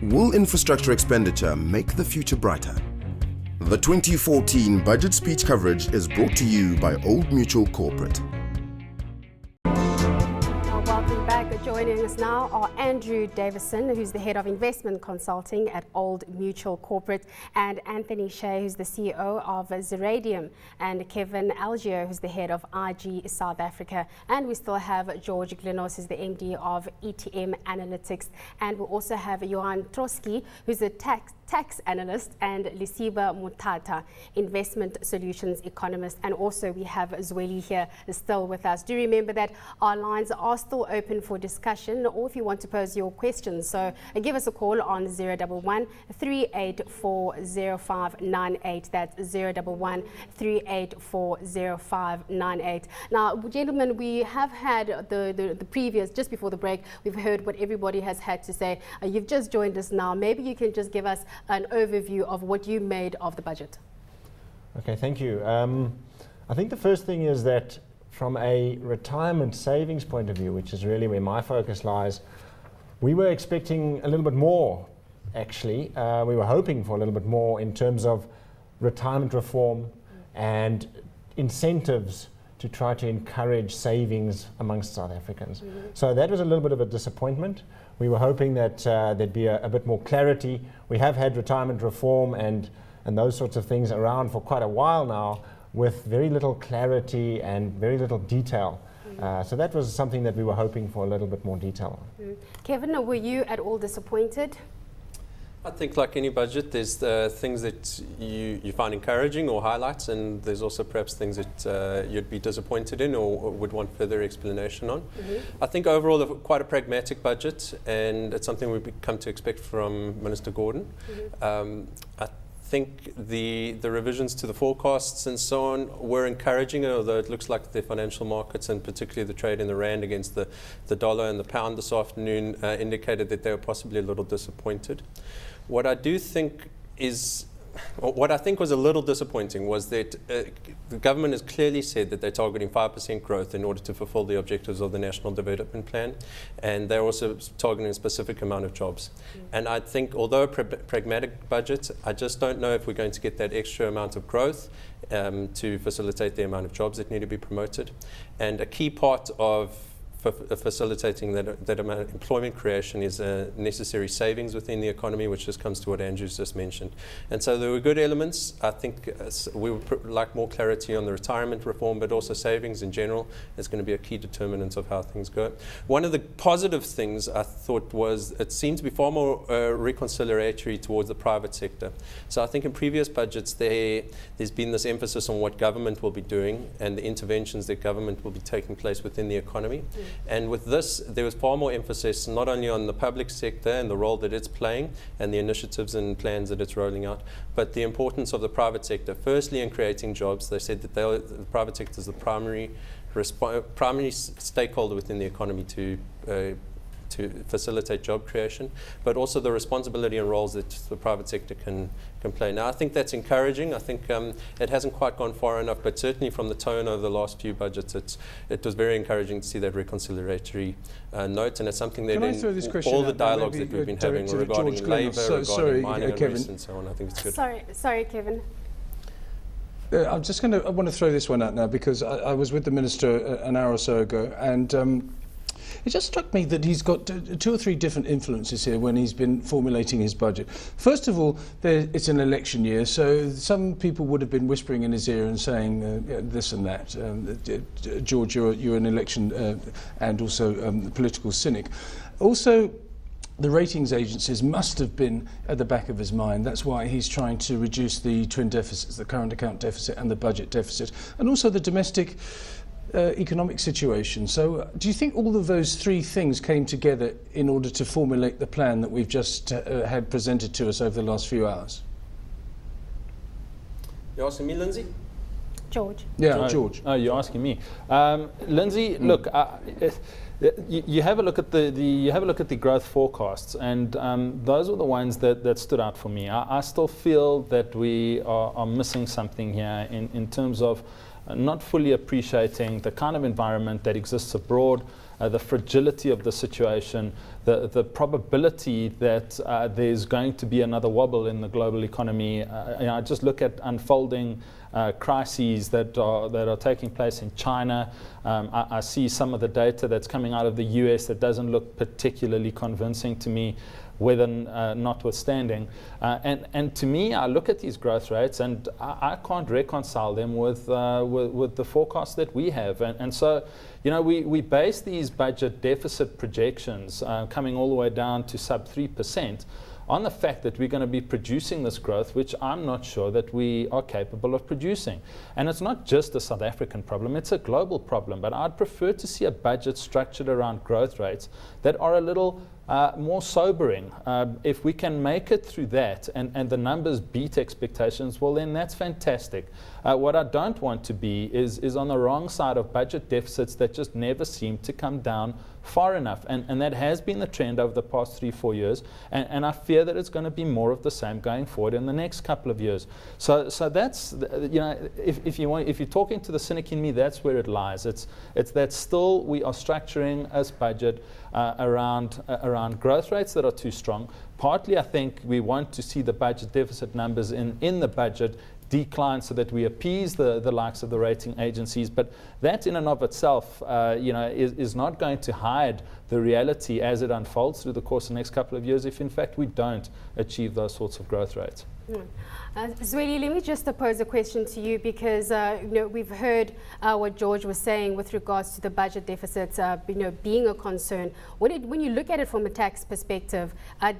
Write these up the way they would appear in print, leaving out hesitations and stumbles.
Will infrastructure expenditure make the future brighter? The 2014 budget speech coverage is brought to you by Old Mutual Corporate. Welcome back. Joining us now are Andrew Davison, who's the head of investment consulting at Old Mutual Corporate, and Anthony Chait, who's the CEO of ZERIDIUM, and Kevin Algeo, who's the head of IG South Africa. And we still have George Glenos, who's the MD of ETM Analytics, and we'll also have Johan Tro Troskie, who's a tax analyst, and Lisiba Mutata, investment solutions economist. And also we have Zweli here still with us. Do remember that our lines are still open for discussion, or if you want to pose your questions. So give us a call on 011 384 0598. That's 011 384 0598. Now, gentlemen, we have had the previous, just before the break, we've heard what everybody has had to say. You've just joined us now. Maybe you can just give us an overview of what you made of the budget. Okay, thank you. I think the first thing is that from a retirement savings point of view, which is really where my focus lies, we were expecting a little bit more, actually. We were hoping for a little bit more in terms of retirement reform and incentives to try to encourage savings amongst South Africans. Mm-hmm. So that was a little bit of a disappointment. We were hoping that there'd be a bit more clarity. We have had retirement reform and those sorts of things around for quite a while now, with very little clarity and very little detail. So that was something that we were hoping for a little bit more detail on. Kevin, were you at all disappointed? I think like any budget, there's things that you find encouraging or highlights, and there's also perhaps things that you'd be disappointed in or would want further explanation on. Mm-hmm. I think overall quite a pragmatic budget, and it's something we've come to expect from Minister Gordhan. Mm-hmm. I think the revisions to the forecasts and so on were encouraging, although it looks like the financial markets, and particularly the trade in the rand against the dollar and the pound this afternoon, indicated that they were possibly a little disappointed. What I think was a little disappointing was that the government has clearly said that they're targeting 5% growth in order to fulfill the objectives of the National Development Plan, and they're also targeting a specific amount of jobs. And I think, although a pragmatic budget, I just don't know if we're going to get that extra amount of growth to facilitate the amount of jobs that need to be promoted. And a key part of facilitating that amount of employment creation is necessary savings within the economy, which just comes to what Andrew's just mentioned. And so there were good elements. I think we would like more clarity on the retirement reform, but also savings in general is going to be a key determinant of how things go. One of the positive things I thought was it seemed to be far more reconciliatory towards the private sector. So I think in previous budgets there's been this emphasis on what government will be doing and the interventions that government will be taking place within the economy. And with this, there was far more emphasis not only on the public sector and the role that it's playing and the initiatives and plans that it's rolling out, but the importance of the private sector. Firstly, in creating jobs, they said that the private sector is the primary stakeholder within the economy to facilitate job creation, but also the responsibility and roles that the private sector can play. Now, I think that's encouraging. I think it hasn't quite gone far enough, but certainly from the tone of the last few budgets, it was very encouraging to see that reconciliatory note, and it's something that in all the dialogues that we've been having regarding labour, regarding mining and waste and so on, I think it's good. Sorry, Kevin. I want to throw this one out now, because I was with the Minister an hour or so ago, and it just struck me that he's got two or three different influences here when he's been formulating his budget. First of all, it's an election year, so some people would have been whispering in his ear and saying this and that. George, you're an election and also political cynic. Also, the ratings agencies must have been at the back of his mind. That's why he's trying to reduce the twin deficits, the current account deficit and the budget deficit, and also the domestic economic situation. So do you think all of those three things came together in order to formulate the plan that we've just had presented to us over the last few hours? You're asking me, Lindsay? George. Yeah, George. Oh, you're asking me. Lindsay, look, you have a look at the growth forecasts, and those were the ones that stood out for me. I still feel that we are missing something here in terms of not fully appreciating the kind of environment that exists abroad, the fragility of the situation, the probability that there's going to be another wobble in the global economy. I just look at unfolding crises that are taking place in China. I see some of the data that's coming out of the US that doesn't look particularly convincing to me, weather notwithstanding. And to me, I look at these growth rates and I can't reconcile them with the forecast that we have. And so, we base these budget deficit projections coming all the way down to sub 3% on the fact that we're going to be producing this growth, which I'm not sure that we are capable of producing. And it's not just a South African problem, it's a global problem. But I'd prefer to see a budget structured around growth rates that are a little more sobering. If we can make it through that and the numbers beat expectations, well then that's fantastic. What I don't want to be is on the wrong side of budget deficits that just never seem to come down far enough. And that has been the trend over the past 3-4 years. And I fear that it's going to be more of the same going forward in the next couple of years. So that's, if you're talking to the cynic in me, that's where it lies. It's that still we are structuring this budget around growth rates that are too strong. Partly, I think we want to see the budget deficit numbers in the budget decline so that we appease the likes of the rating agencies. But that in and of itself, is not going to hide the reality as it unfolds through the course of the next couple of years if in fact we don't achieve those sorts of growth rates. Zweli, let me just pose a question to you because we've heard what George was saying with regards to the budget deficits being a concern. When you look at it from a tax perspective,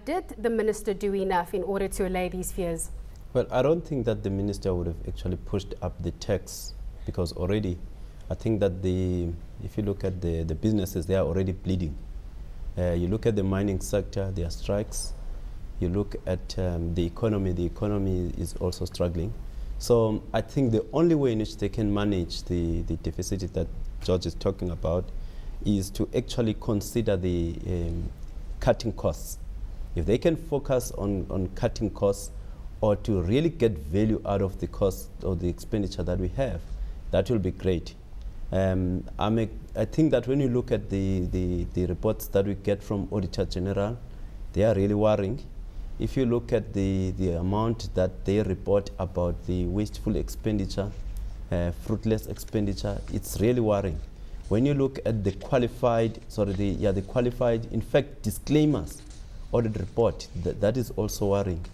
did the minister do enough in order to allay these fears? Well, I don't think that the minister would have actually pushed up the tax because already I think that if you look at the businesses, they are already bleeding. You look at the mining sector, there are strikes. You look at the economy is also struggling. So I think the only way in which they can manage the deficit that George is talking about is to actually consider the cutting costs. If they can focus on cutting costs or to really get value out of the cost or the expenditure that we have, that will be great. I think that when you look at the reports that we get from Auditor General, they are really worrying. If you look at the amount that they report about the wasteful expenditure, fruitless expenditure, it's really worrying. When you look at the qualified, in fact, disclaimers audit report, that is also worrying.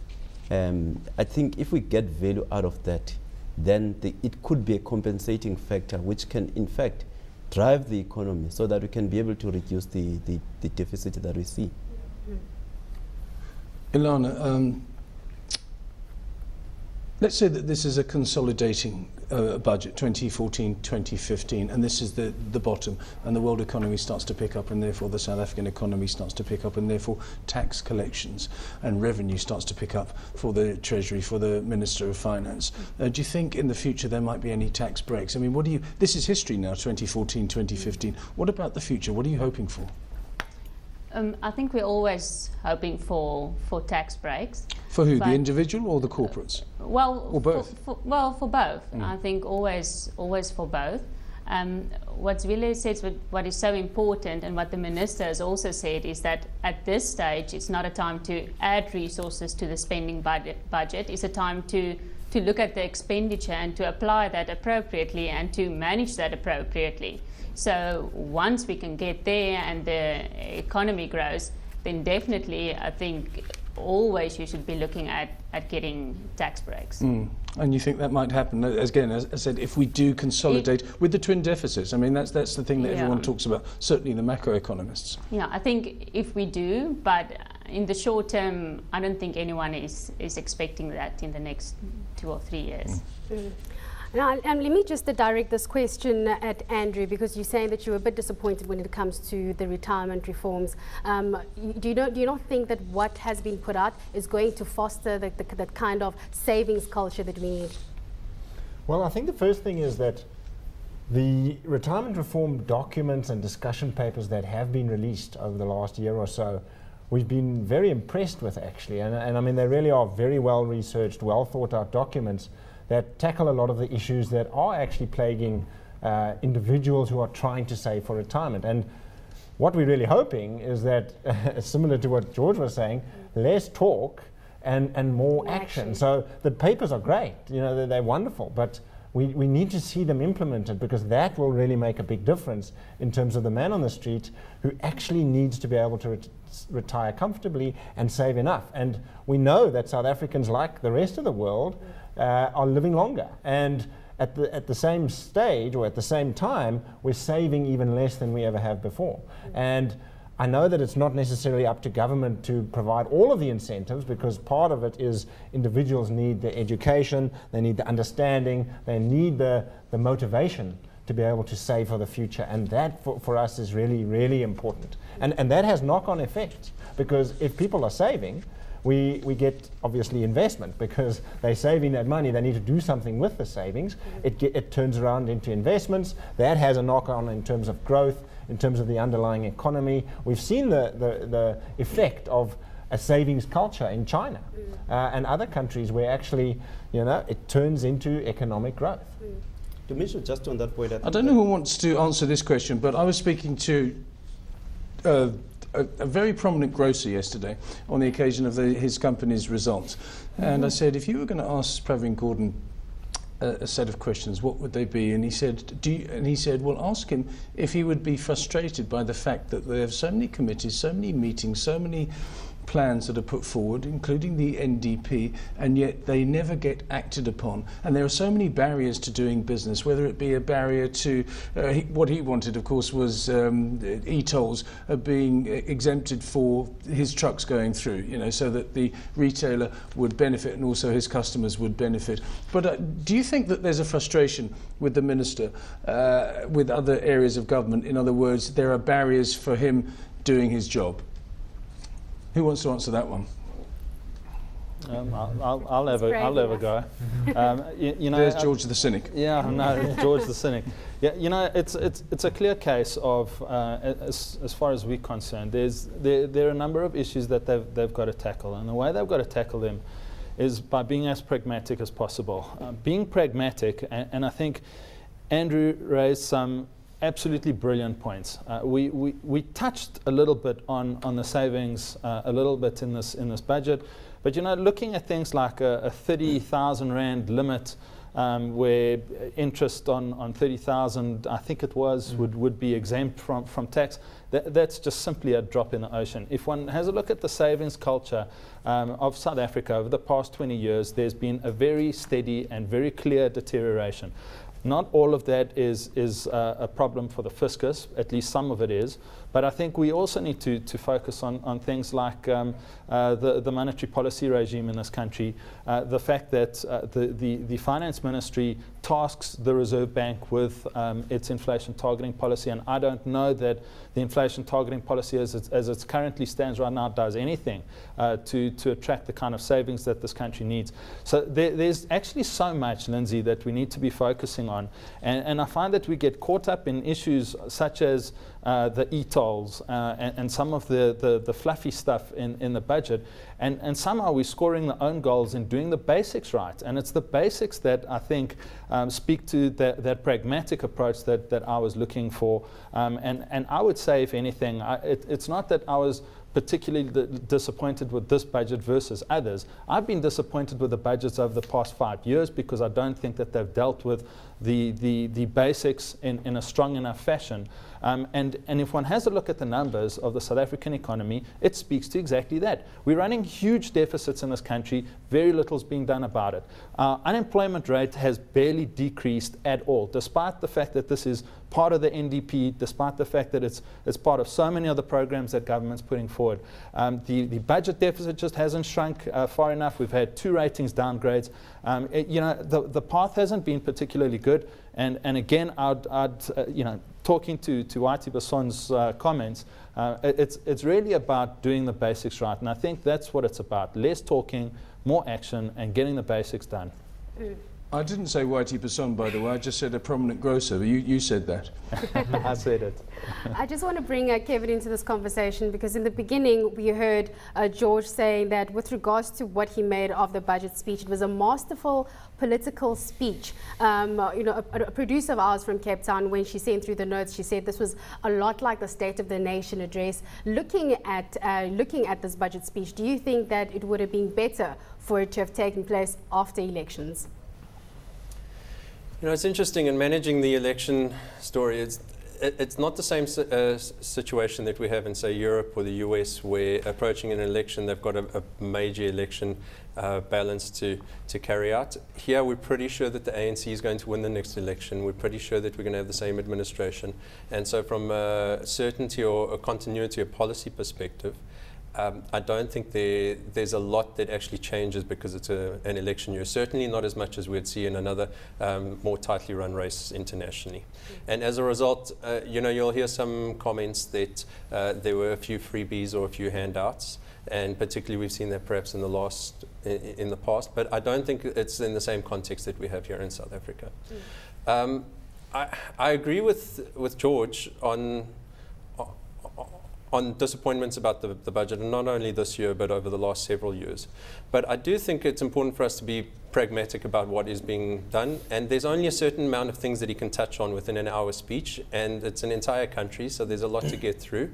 I think if we get value out of that, then it could be a compensating factor which can, in fact, drive the economy so that we can be able to reduce the deficit that we see. Ilana, let's say that this is a consolidating budget, 2014-2015, and this is the bottom, and the world economy starts to pick up, and therefore the South African economy starts to pick up, and therefore tax collections and revenue starts to pick up for the Treasury, for the Minister of Finance. Do you think in the future there might be any tax breaks? I mean, this is history now, 2014-2015. What about the future? What are you hoping for? I think we're always hoping for tax breaks. For who, the individual or the corporates? Well, or both? For both. I think always for both. What's really said, what is so important, and what the minister has also said, is that at this stage it's not a time to add resources to the spending budget. It's a time to look at the expenditure and to apply that appropriately and to manage that appropriately. So once we can get there and the economy grows, then definitely I think always you should be looking at getting tax breaks. And you think that might happen? Again, as I said, if we do consolidate with the twin deficits, I mean, that's the thing that everyone talks about, certainly the macroeconomists. Yeah, I think if we do, but in the short term, I don't think anyone is expecting that in the next 2 or 3 years. Now, let me just direct this question at Andrew, because you're saying that you were a bit disappointed when it comes to the retirement reforms. Do you not think that what has been put out is going to foster that kind of savings culture that we need? Well, I think the first thing is that the retirement reform documents and discussion papers that have been released over the last year or so, we've been very impressed with, actually. And I mean, they really are very well researched, well thought out documents that tackle a lot of the issues that are actually plaguing individuals who are trying to save for retirement. And what we're really hoping is that, similar to what George was saying, less talk and more action. So the papers are great, they're wonderful, but we need to see them implemented, because that will really make a big difference in terms of the man on the street who actually needs to be able to retire comfortably and save enough. And we know that South Africans, like the rest of the world, are living longer. And at the same stage, or at the same time, we're saving even less than we ever have before. And I know that it's not necessarily up to government to provide all of the incentives, because part of it is individuals need the education, they need the understanding, they need the motivation to be able to save for the future. And that for us is really, really important. And that has knock-on effects, because if people are saving, we get obviously investment, because they're saving that money, they need to do something with the savings. It turns around into investments. That has a knock-on in terms of growth, in terms of the underlying economy. We've seen the effect of a savings culture in China and other countries where actually, it turns into economic growth. To mention just on that point, I don't know who wants to answer this question, but I was speaking to a very prominent grocer yesterday on the occasion of his company's results. And I said, if you were going to ask Pravin Gordhan a set of questions, what would they be? And he said, well, ask him if he would be frustrated by the fact that there are so many committees, so many meetings, so many plans that are put forward, including the NDP, and yet they never get acted upon. And there are so many barriers to doing business, whether it be a barrier to what he wanted, of course, was e-tolls being exempted for his trucks going through, so that the retailer would benefit and also his customers would benefit. But do you think that there's a frustration with the minister, with other areas of government? In other words, there are barriers for him doing his job? Who wants to answer that one? I'll have a go. There's George the cynic. Yeah, no, George the cynic. Yeah, it's a clear case of, as far as we're concerned, there are a number of issues that they've got to tackle, and the way they've got to tackle them is by being as pragmatic as possible. Being pragmatic, and I think Andrew raised some absolutely brilliant points. We touched a little bit on the savings a little bit in this budget, but looking at things like a 30,000 rand limit, where interest on 30,000, I think it was, would be exempt from tax. That's just simply a drop in the ocean. If one has a look at the savings culture of South Africa over the past 20 years, there's been a very steady and very clear deterioration. Not all of that is a problem for the fiscus, at least some of it is, but I think we also need to focus on things like the monetary policy regime in this country, the fact that the Finance Ministry tasks the Reserve Bank with its inflation targeting policy, and I don't know that the inflation targeting policy as it currently stands right now does anything to attract the kind of savings that this country needs. So there's actually so much, Lindsay, that we need to be focusing on, and I find that we get caught up in issues such as the e-tolls and some of the fluffy stuff in the budget, and somehow we're scoring the own goals in doing the basics right. And it's the basics that I think speak to that pragmatic approach that I was looking for. And I would say, if anything, it's not that I was particularly disappointed with this budget versus others. I've been disappointed with the budgets over the past 5 years because I don't think that they've dealt with the basics in a strong enough fashion. And if one has a look at the numbers of the South African economy, it speaks to exactly that. We're running huge deficits in this country. Very little's being done about it. Our unemployment rate has barely decreased at all, despite the fact that this is part of the NDP, despite the fact that it's part of so many other programs that government's putting forward. The budget deficit just hasn't shrunk far enough. We've had 2 ratings downgrades. The path hasn't been particularly good. And again, I'd talking to Whitey Bason's comments, it's really about doing the basics right. And I think that's what it's about. Less talking, more action, and getting the basics done. I didn't say Whitey Person, by the way. I just said a prominent grocer. You said that. I said it. I just want to bring Kevin into this conversation because in the beginning we heard George saying that with regards to what he made of the budget speech, it was a masterful political speech. A producer of ours from Cape Town, when she sent through the notes, she said this was a lot like the State of the Nation address. Looking at this budget speech, do you think that it would have been better for it to have taken place after elections? You know, it's interesting in managing the election story. It's not the same situation that we have in, say, Europe or the US, where approaching an election, they've got a major election balance to carry out. Here, we're pretty sure that the ANC is going to win the next election. We're pretty sure that we're going to have the same administration. And so from a certainty or a continuity of policy perspective, I don't think there's a lot that actually changes because it's an election year. Certainly not as much as we'd see in another more tightly run race internationally. And as a result, you'll hear some comments that there were a few freebies or a few handouts. And particularly we've seen that perhaps in the past. But I don't think it's in the same context that we have here in South Africa. I agree with George on disappointments about the budget, and not only this year, but over the last several years. But I do think it's important for us to be pragmatic about what is being done, and there's only a certain amount of things that he can touch on within an hour speech, and it's an entire country, so there's a lot to get through.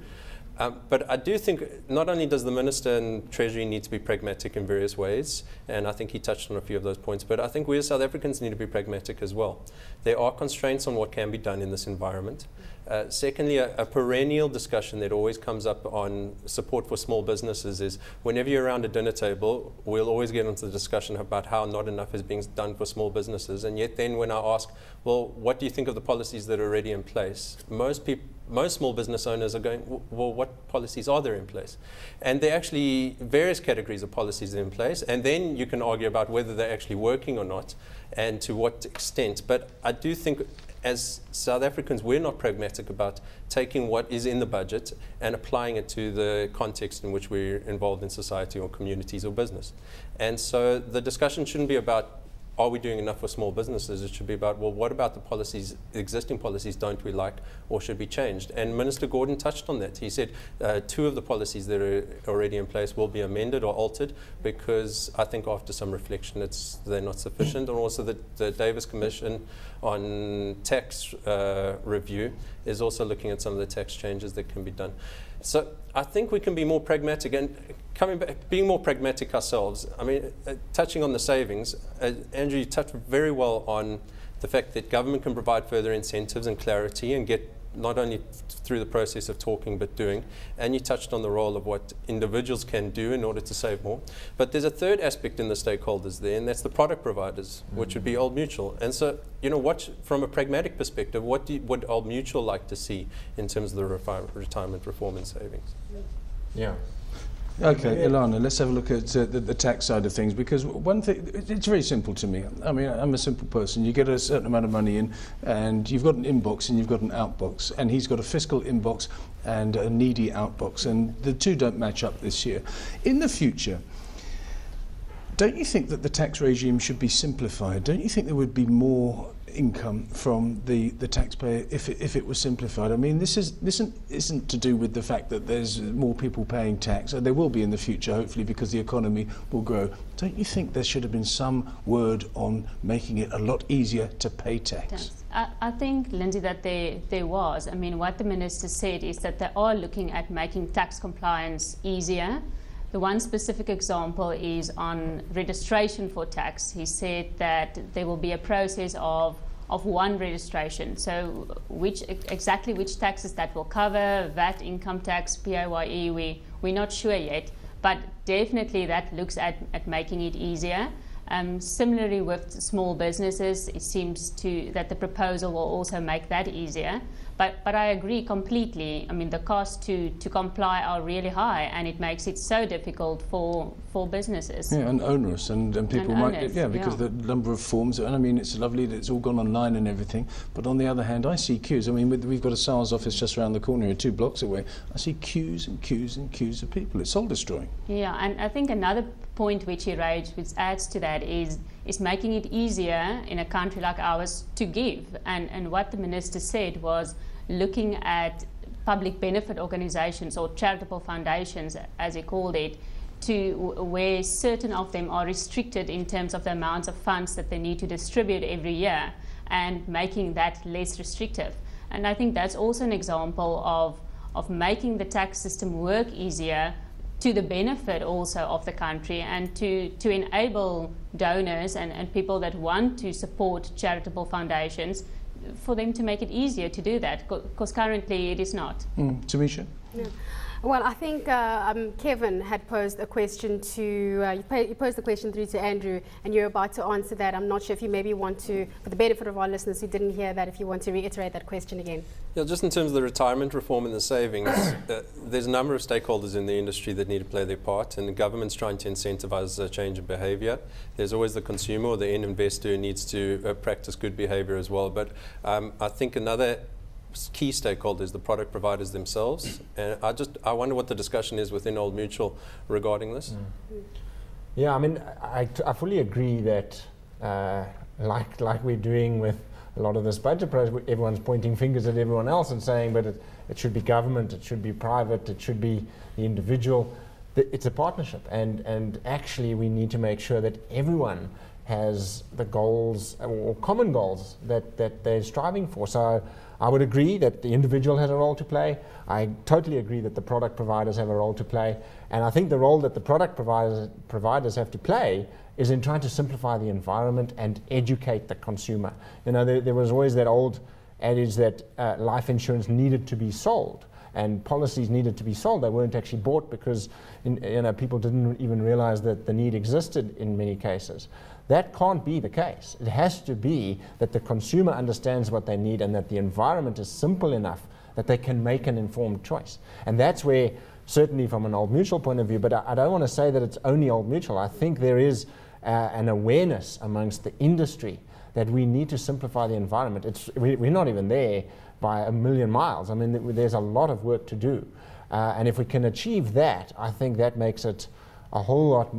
But I do think not only does the Minister and Treasury need to be pragmatic in various ways, and I think he touched on a few of those points, but I think we as South Africans need to be pragmatic as well. There are constraints on what can be done in this environment. Secondly, a perennial discussion that always comes up on support for small businesses is whenever you're around a dinner table, we'll always get into the discussion about how not enough is being done for small businesses. And yet then when I ask, well, what do you think of the policies that are already in place? Most small business owners are going, well, what policies are there in place? And there are actually various categories of policies in place, and then you can argue about whether they're actually working or not and to what extent. But I do think as South Africans, we're not pragmatic about taking what is in the budget and applying it to the context in which we're involved in society or communities or business. And so the discussion shouldn't be about, are we doing enough for small businesses? It should be about, well, what about the policies, existing policies don't we like or should be changed? And Minister Gordhan touched on that. He said 2 of the policies that are already in place will be amended or altered because I think after some reflection they're not sufficient. And also the Davis Commission on tax review is also looking at some of the tax changes that can be done. So I think we can be more pragmatic, and coming back, being more pragmatic ourselves. I mean, touching on the savings, Andrew, you touched very well on the fact that government can provide further incentives and clarity and get not only through the process of talking but doing, and you touched on the role of what individuals can do in order to save more. But there's a third aspect in the stakeholders there, and that's the product providers, which would be Old Mutual. And so, from a pragmatic perspective, what would Old Mutual like to see in terms of the retirement reform and savings? Yeah. Okay, Ilana, let's have a look at the tax side of things, because one thing, it's very simple to me. I mean, I'm a simple person. You get a certain amount of money in, and you've got an inbox and you've got an outbox, and he's got a fiscal inbox and a needy outbox, and the two don't match up this year. In the future, don't you think that the tax regime should be simplified? Don't you think there would be more income from the taxpayer if it was simplified? I mean, this isn't to do with the fact that there's more people paying tax, and there will be in the future, hopefully, because the economy will grow. Don't you think there should have been some word on making it a lot easier to pay tax? I think, Lindsay, that there was. I mean, what the Minister said is that they are looking at making tax compliance easier. The one specific example is on registration for tax. He said that there will be a process of one registration. So exactly which taxes that will cover, VAT, income tax, PAYE, we're not sure yet. But definitely that looks at making it easier. Similarly with small businesses, it seems that the proposal will also make that easier. But I agree completely. I mean, the costs to comply are really high, and it makes it so difficult for businesses. Yeah, and onerous, and people because the number of forms. And I mean, it's lovely that it's all gone online and everything. But on the other hand, I see queues. I mean, we've got a SARS office just around the corner here, 2 blocks away. I see queues and queues and queues of people. It's soul destroying. Yeah, and I think another point which he raised, which adds to that, is is making it easier in a country like ours to give. And what the minister said was looking at public benefit organizations or charitable foundations, as he called it, to where certain of them are restricted in terms of the amounts of funds that they need to distribute every year, and making that less restrictive. And I think that's also an example of making the tax system work easier to the benefit also of the country, and to enable donors and people that want to support charitable foundations, for them to make it easier to do that, because currently it is not. Tamisha? Yeah. Well, I think Kevin had posed a question to, you posed the question through to Andrew, and you're about to answer that. I'm not sure if you maybe want to, for the benefit of our listeners who didn't hear that, if you want to reiterate that question again. Yeah, just in terms of the retirement reform and the savings, there's a number of stakeholders in the industry that need to play their part, and the government's trying to incentivize a change in behavior. There's always the consumer or the end investor who needs to practice good behavior as well. But I think another key stakeholders, the product providers themselves, and I wonder what the discussion is within Old Mutual regarding this. Yeah, I mean, I fully agree that like we're doing with a lot of this budget process, everyone's pointing fingers at everyone else and saying, but it should be government, it should be private, it should be the individual. It's a partnership, and actually we need to make sure that everyone has the goals or common goals that they're striving for. So I would agree that the individual has a role to play. I totally agree that the product providers have a role to play. And I think the role that the product providers have to play is in trying to simplify the environment and educate the consumer. You know, there was always that old adage that life insurance needed to be sold and policies needed to be sold. They weren't actually bought because people didn't even realize that the need existed in many cases. That can't be the case. It has to be that the consumer understands what they need and that the environment is simple enough that they can make an informed choice. And that's where, certainly from an Old Mutual point of view, but I don't want to say that it's only Old Mutual. I think there is an awareness amongst the industry that we need to simplify the environment. We're not even there by a million miles. I mean, there's a lot of work to do. And if we can achieve that, I think that makes it a whole lot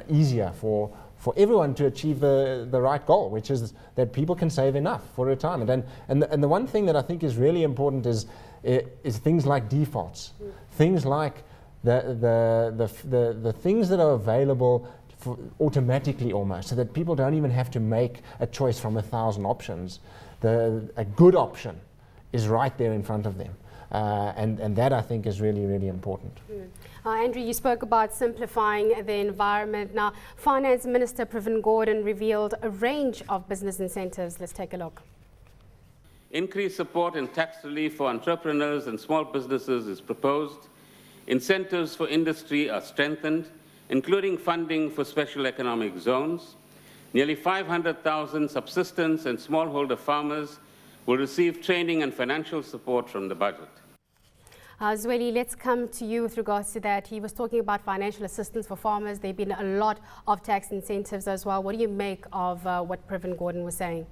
easier for everyone to achieve the right goal, which is that people can save enough for retirement. And the one thing that I think is really important is things like defaults, things like the things that are available automatically almost, so that people don't even have to make a choice from 1,000 options. A good option is right there in front of them. And that, I think, is really, really important. Andrew, you spoke about simplifying the environment. Now, Finance Minister Pravin Gordhan revealed a range of business incentives. Let's take a look. Increased support and tax relief for entrepreneurs and small businesses is proposed. Incentives for industry are strengthened, including funding for special economic zones. Nearly 500,000 subsistence and smallholder farmers will receive training and financial support from the budget. Zweli, let's come to you with regards to that. He was talking about financial assistance for farmers. There have been a lot of tax incentives as well. What do you make of what Pravin Gordhan was saying?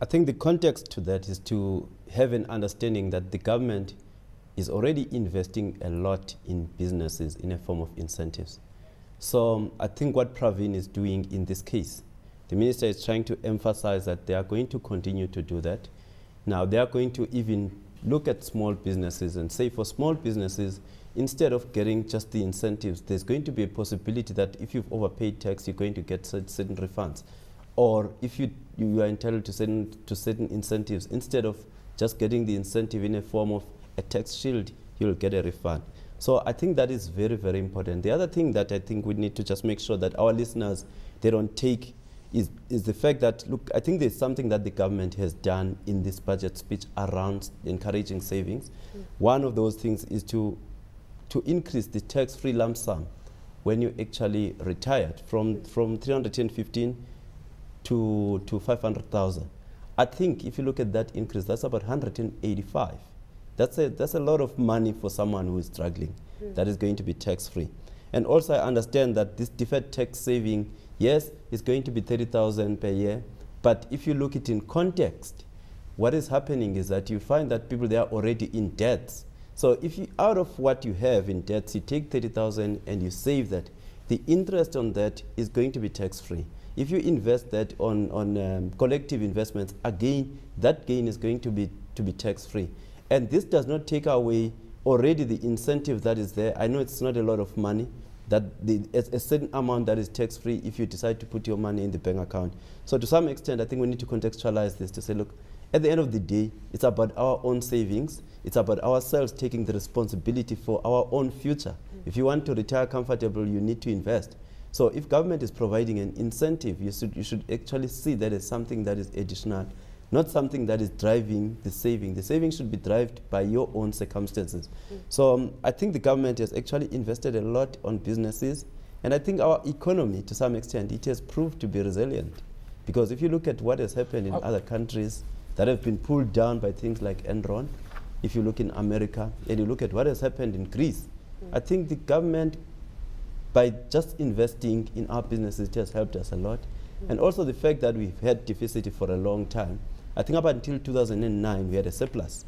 I think the context to that is to have an understanding that the government is already investing a lot in businesses in a form of incentives. So I think what Pravin is doing in this case, the minister is trying to emphasize that they are going to continue to do that. Now they are going to even look at small businesses and say, for small businesses, instead of getting just the incentives, there's going to be a possibility that if you've overpaid tax, you're going to get certain refunds. Or if you are entitled to certain incentives, instead of just getting the incentive in a form of a tax shield, you'll get a refund. So I think that is very, very important. The other thing that I think we need to just make sure that our listeners, they don't take is the fact that, look, I think there's something that the government has done in this budget speech around encouraging savings. One of those things is to increase the tax-free lump sum when you actually retired from 315 to 500,000. I think if you look at that increase, that's about 185. That's a lot of money for someone who is struggling. That is going to be tax-free. And also I understand that this deferred tax saving, yes, it's going to be 30,000 per year, but if you look at it in context, what is happening is that you find that people, they are already in debts. So if you, out of what you have in debts, you take 30,000 and you save that, the interest on that is going to be tax-free. If you invest that on collective investments, again, that gain is going to be tax-free. And this does not take away already the incentive that is there. I know it's not a lot of money, that a certain amount that is tax-free if you decide to put your money in the bank account. So to some extent, I think we need to contextualize this to say, look, at the end of the day, it's about our own savings. It's about ourselves taking the responsibility for our own future. If you want to retire comfortable, you need to invest. So if government is providing an incentive, you should actually see that as something that is additional, not something that is driving the saving. The saving should be driven by your own circumstances. So I think the government has actually invested a lot on businesses, and I think our economy, to some extent, it has proved to be resilient. Because if you look at what has happened in other countries that have been pulled down by things like Enron, if you look in America, and you look at what has happened in Greece, I think the government, by just investing in our businesses, it has helped us a lot. And also the fact that we've had deficit for a long time. I think up until 2009, we had a surplus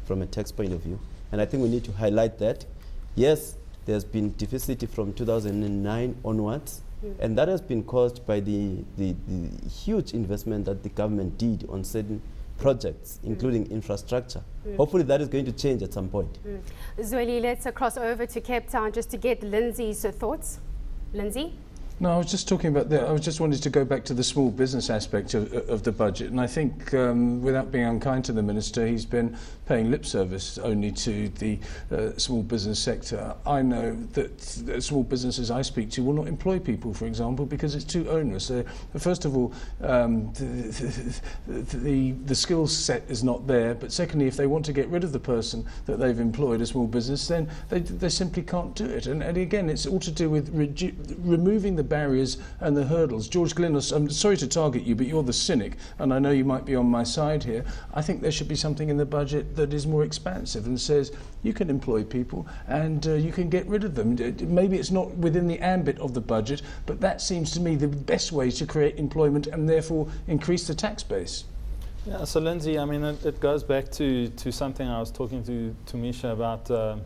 from a tax point of view. And I think we need to highlight that. Yes, there's been deficit from 2009 onwards, and that has been caused by the huge investment that the government did on certain projects, including infrastructure. Hopefully that is going to change at some point. Zweli, let's cross over to Cape Town just to get Lindsay's thoughts. Lindsay? No, I was just talking about that. I was just wanted to go back to the small business aspect of the budget. And I think, without being unkind to the Minister, he's been paying lip service only to the small business sector. I know that small businesses I speak to will not employ people, for example, because it's too onerous. First of all, the skill set is not there. But secondly, if they want to get rid of the person that they've employed, a small business, then they simply can't do it. And again, it's all to do with removing the barriers and the hurdles. George Glynis, I'm sorry to target you, but you're the cynic, and I know you might be on my side here. I think there should be something in the budget that is more expansive and says you can employ people and you can get rid of them. Maybe it's not within the ambit of the budget, but that seems to me the best way to create employment and therefore increase the tax base. Yeah, so Lindsay, I mean, it goes back to something I was talking to Misha about a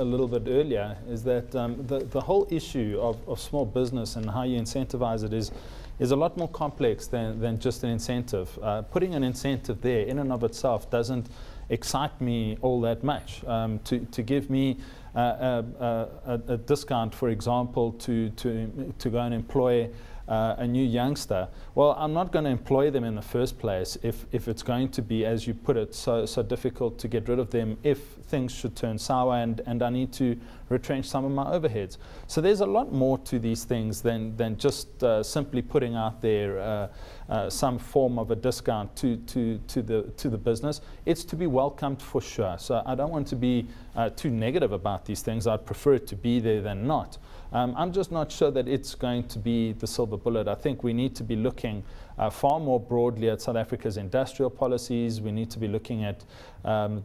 little bit earlier, is that the whole issue of small business and how you incentivize it is a lot more complex than just an incentive. Putting an incentive there in and of itself doesn't excite me all that much. To give me a discount, for example, to go and employ a new youngster, well, I'm not going to employ them in the first place if it's going to be, as you put it, so difficult to get rid of them if things should turn sour and I need to retrench some of my overheads. So there's a lot more to these things than just simply putting out there some form of a discount to the business. It's to be welcomed for sure. So I don't want to be too negative about these things. I'd prefer it to be there than not. I'm just not sure that it's going to be the silver bullet. I think we need to be looking far more broadly at South Africa's industrial policies. We need to be looking at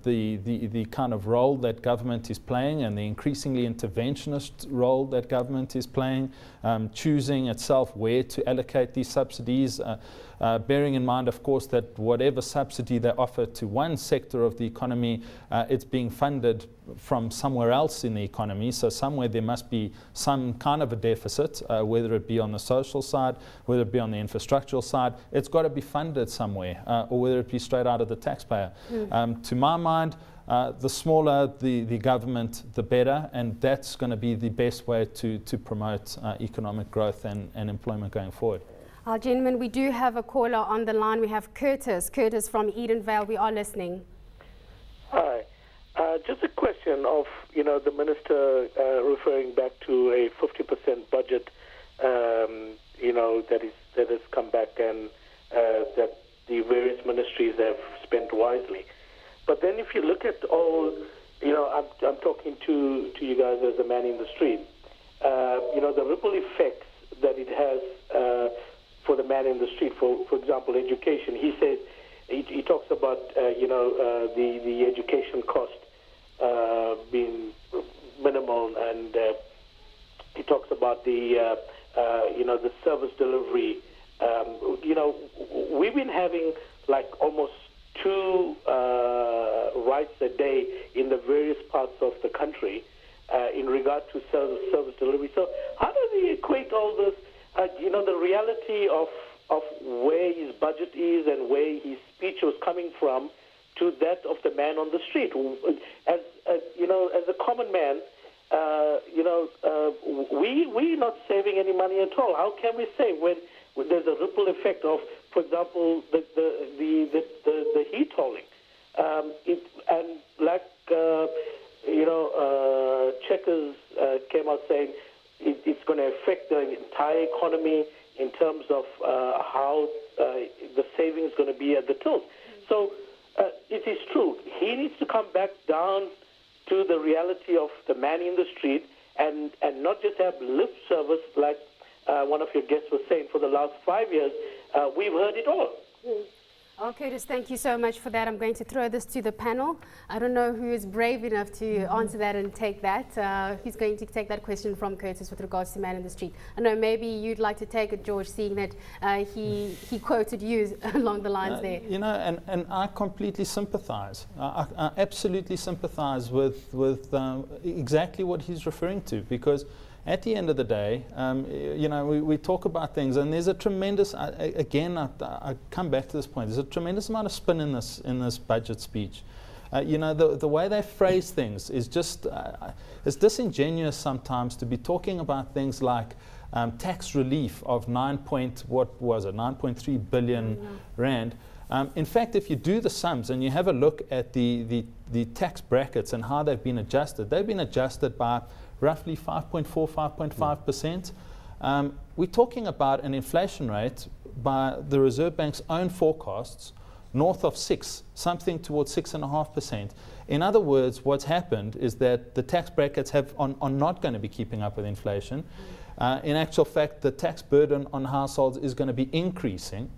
the kind of role that government is playing and the increasingly interventionist role that government is playing, choosing itself where to allocate these subsidies, bearing in mind, of course, that whatever subsidy they offer to one sector of the economy, it's being funded from somewhere else in the economy. So somewhere there must be some kind of a deficit, whether it be on the social side, whether it be on the infrastructural side. It's got to be funded somewhere, or whether it be straight out of the taxpayer. To my mind, the smaller the government, the better, and that's going to be the best way to promote economic growth and employment going forward. Gentlemen, we do have a caller on the line. We have Curtis. Curtis from Edenvale. We are listening. Hi. Just a question of, the minister referring back to a 50% budget, that has come back and that the various ministries have spent wisely. But then if you look at all, I'm talking to you guys as a man in the street, the ripple effects that it has for the man in the street, for example, education. He says, he talks about, the education cost being minimal, and he talks about the service delivery. We've been having like almost 2 rights a day in the various parts of the country. in regard to service delivery. So how does he equate all this, the reality of where his budget is and where his speech was coming from to that of the man on the street? As a common man, we're not saving any money at all. How can we save when there's a ripple effect of, for example, the heat tolling? Checkers came out saying it's going to affect the entire economy in terms of how the savings is going to be at the till. So it is true. He needs to come back down to the reality of the man in the street and not just have lip service like one of your guests was saying for the last 5 years. We've heard it all. Oh, Curtis, thank you so much for that. I'm going to throw this to the panel. I don't know who is brave enough to answer that and take that. Who's going to take that question from Curtis with regards to man in the street? I know maybe you'd like to take it, George, seeing that he quoted you along the lines there. And I completely sympathize. I absolutely sympathize with exactly what he's referring to, because at the end of the day, we talk about things, and there's a tremendous, I come back to this point, there's a tremendous amount of spin in this budget speech. The way they phrase things is just, it's disingenuous sometimes to be talking about things like tax relief of 9.3 billion rand. In fact, if you do the sums and you have a look at the tax brackets and how they've been adjusted by roughly 5.4, 5.5%. We're talking about an inflation rate by the Reserve Bank's own forecasts north of 6, something towards 6.5%. In other words, what's happened is that the tax brackets are not going to be keeping up with inflation. In actual fact, the tax burden on households is going to be increasing.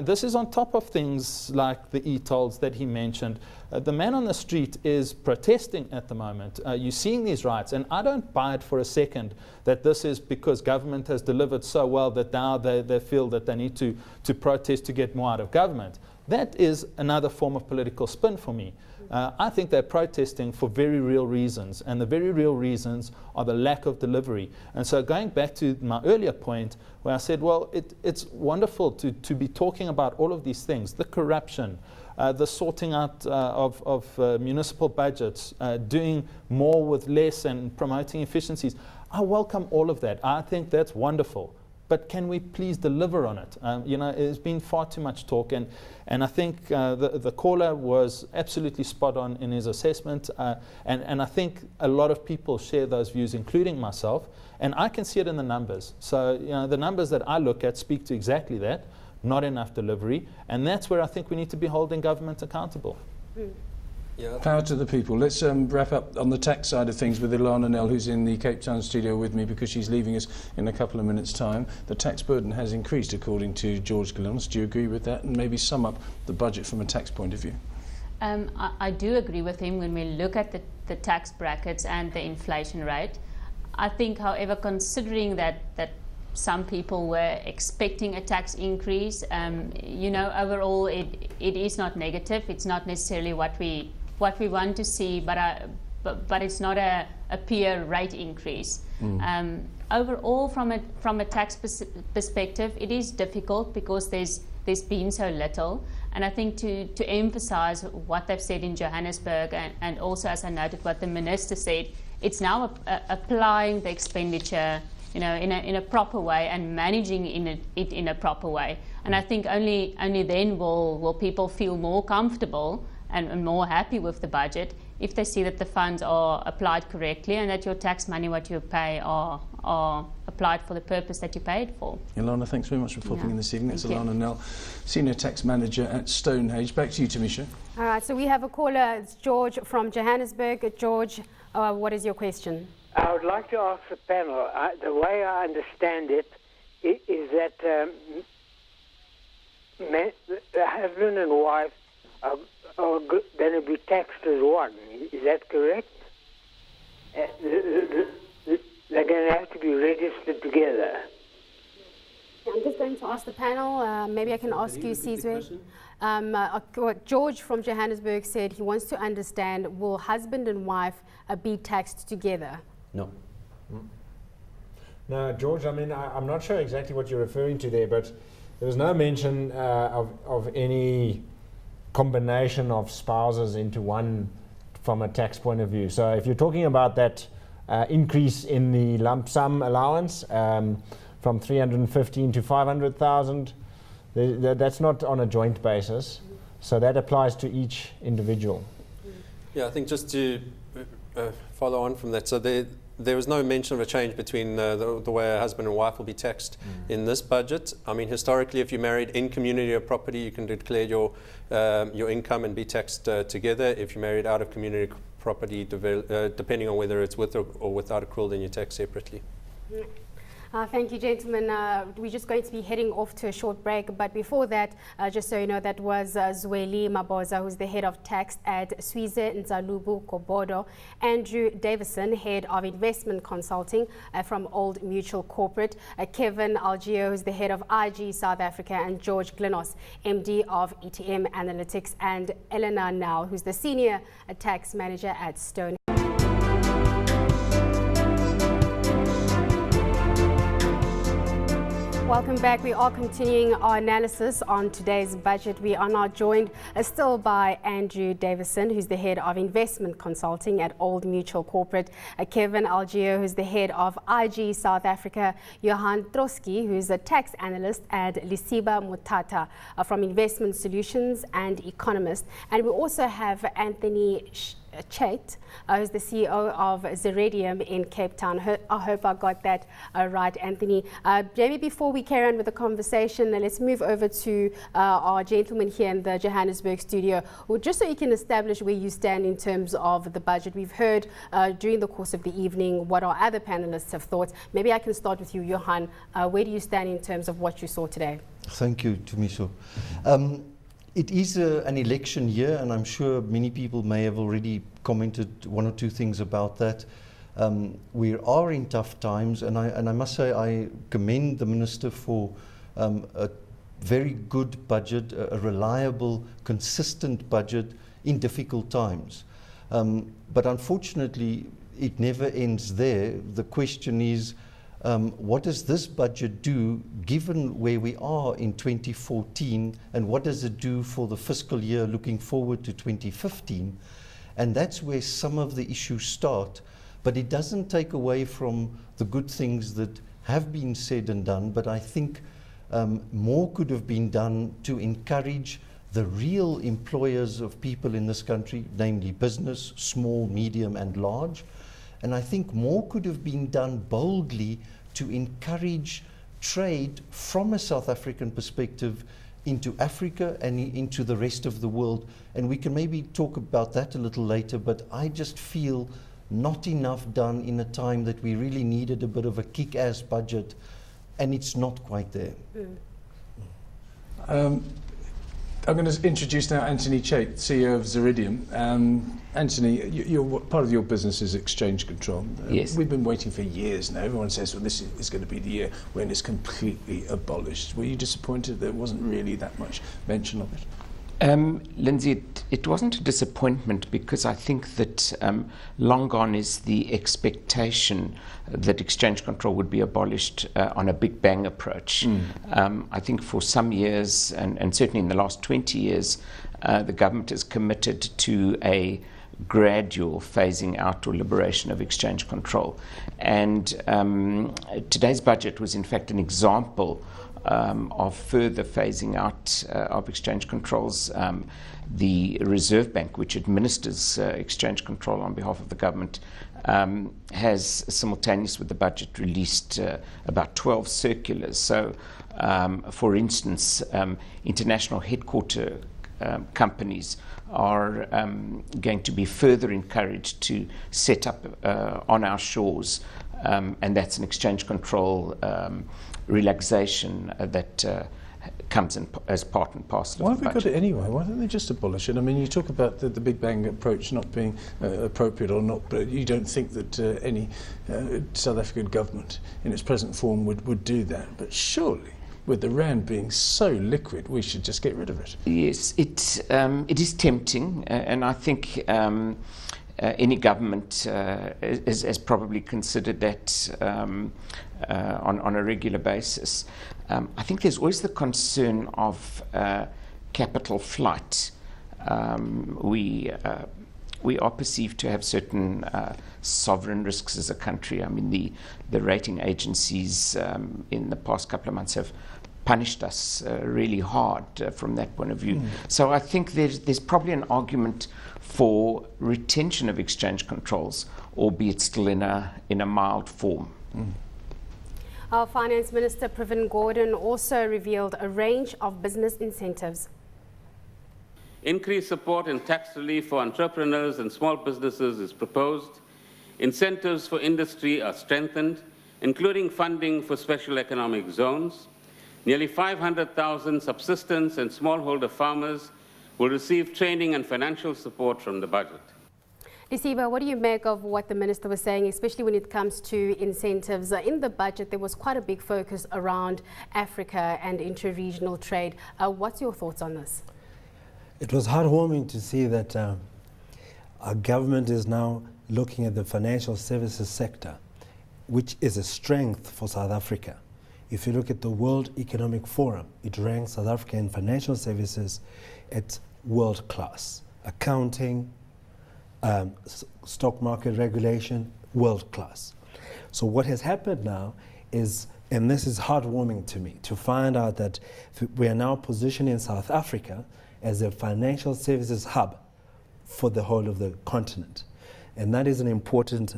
This is on top of things like the e-tolls that he mentioned. The man on the street is protesting at the moment. You're seeing these riots, and I don't buy it for a second that this is because government has delivered so well that now they feel that they need to protest to get more out of government. That is another form of political spin for me. I think they're protesting for very real reasons, and the very real reasons are the lack of delivery. And so going back to my earlier point where I said, well, it's wonderful to be talking about all of these things, the corruption, the sorting out of municipal budgets, doing more with less and promoting efficiencies. I welcome all of that. I think that's wonderful. But can we please deliver on it? There's been far too much talk, and I think the caller was absolutely spot on in his assessment, and I think a lot of people share those views, including myself, and I can see it in the numbers. So the numbers that I look at speak to exactly that, not enough delivery, and that's where I think we need to be holding government accountable. Yeah. Power to the people. Let's wrap up on the tax side of things with Ilana Nell, who's in the Cape Town studio with me because she's leaving us in a couple of minutes' time. The tax burden has increased, according to George Gillons. Do you agree with that? And maybe sum up the budget from a tax point of view. I do agree with him when we look at the tax brackets and the inflation rate. I think, however, considering that some people were expecting a tax increase, overall it is not negative. It's not necessarily what we want to see, but it's not a peer rate increase. Overall, from a tax perspective, it is difficult because there's been so little. And I think to emphasize what they've said in Johannesburg, and also, as I noted, what the minister said, it's now applying the expenditure in a proper way and managing it in a proper way. And I think only then will people feel more comfortable and more happy with the budget if they see that the funds are applied correctly and that your tax money, what you pay, are applied for the purpose that you paid for. Ilana, thanks very much for popping in this evening. That's Ilana Nell, Senior Tax Manager at Stonehenge. Back to you, Tamisha. All right, so we have a caller. It's George from Johannesburg. George, what is your question? I would like to ask the panel, the way I understand it is that the husband and wife are going to be taxed as one. Is that correct? They're going to have to be registered together. I'm just going to ask the panel, maybe I can ask you, Sizwe. George from Johannesburg said he wants to understand, will husband and wife be taxed together? No. Now, George, I mean, I'm not sure exactly what you're referring to there, but there was no mention of any combination of spouses into one from a tax point of view. So if you're talking about that increase in the lump sum allowance from 315 to 500,000, that's not on a joint basis. So that applies to each individual. Yeah, I think just to follow on from that, so there was no mention of a change between the way a husband and wife will be taxed in this budget. I mean, historically, if you're married in community or property, you can declare your income and be taxed together. If you're married out of community property, depending on whether it's with or without accrual, then you tax separately. Thank you, gentlemen. We're just going to be heading off to a short break. But before that, just so you know, that was Zweli Maboza, who's the head of tax at Swize Nzalubu Kobodo, Andrew Davison, head of investment consulting from Old Mutual Corporate, Kevin Algeo, who's the head of IG South Africa, and George Glinos, MD of ETM Analytics, and Eleanor Now, who's the senior tax manager at Stone. Welcome back. We are continuing our analysis on today's budget. We are now joined still by Andrew Davison, who's the head of investment consulting at Old Mutual Corporate, Kevin Algeo, who's the head of IG South Africa, Johan Troskie, who's a tax analyst, and Lisiba Mutata from Investment Solutions and economist. And we also have Anthony Chait, who's the CEO of ZERIDIUM in Cape Town. I hope I got that right, Anthony. Jamie, before we carry on with the conversation, let's move over to our gentleman here in the Johannesburg studio, just so you can establish where you stand in terms of the budget. We've heard during the course of the evening what our other panelists have thought. Maybe I can start with you, Johan. Where do you stand in terms of what you saw today? Thank you, Tumiso. It is an election year, and I'm sure many people may have already commented one or two things about that. We are in tough times, and I must say I commend the Minister for a very good budget, a reliable, consistent budget in difficult times. But unfortunately, it never ends there. The question is, what does this budget do given where we are in 2014, and what does it do for the fiscal year looking forward to 2015? And that's where some of the issues start, but it doesn't take away from the good things that have been said and done, but I think more could have been done to encourage the real employers of people in this country, namely business, small, medium and large. And I think more could have been done boldly to encourage trade from a South African perspective into Africa and into the rest of the world. And we can maybe talk about that a little later, but I just feel not enough done in a time that we really needed a bit of a kick-ass budget, and it's not quite there. I'm going to introduce now Anthony Chait, CEO of ZERIDIUM. Anthony, part of your business is exchange control. Yes. We've been waiting for years now. Everyone says, well, this is going to be the year when it's completely abolished. Were you disappointed there wasn't really that much mention of it? Lindsay, it wasn't a disappointment because I think that long gone is the expectation that exchange control would be abolished on a big bang approach. I think for some years, and certainly in the last 20 years, the government is committed to a gradual phasing out or liberation of exchange control. And today's budget was in fact an example of further phasing out of exchange controls. The Reserve Bank, which administers exchange control on behalf of the government, has simultaneous with the budget released about 12 circulars. So, for instance, international headquarter companies are going to be further encouraged to set up on our shores, and that's an exchange control relaxation that comes in as part and parcel Why of the budget. Why have we got it anyway? Why don't they just abolish it? I mean, you talk about the Big Bang approach not being appropriate or not, but you don't think that any South African government in its present form would do that. But surely, with the rand being so liquid, we should just get rid of it. Yes, it is tempting, and I think any government has probably considered that on a regular basis. I think there's always the concern of capital flight. We are perceived to have certain sovereign risks as a country. I mean, the rating agencies in the past couple of months have punished us really hard from that point of view. So I think there's probably an argument for retention of exchange controls, albeit still in a mild form. Our Finance Minister Pravin Gordhan also revealed a range of business incentives. Increased support and tax relief for entrepreneurs and small businesses is proposed. Incentives for industry are strengthened, including funding for special economic zones. Nearly 500,000 subsistence and smallholder farmers will receive training and financial support from the budget. Disiba, what do you make of what the Minister was saying, especially when it comes to incentives? In the budget, there was quite a big focus around Africa and inter-regional trade. What's your thoughts on this? It was heartwarming to see that our government is now looking at the financial services sector, which is a strength for South Africa. If you look at the World Economic Forum, it ranks South Africa in financial services at world class. Accounting, stock market regulation, world class. So what has happened now is, and this is heartwarming to me, to find out that we are now positioning South Africa as a financial services hub for the whole of the continent. And that is an important,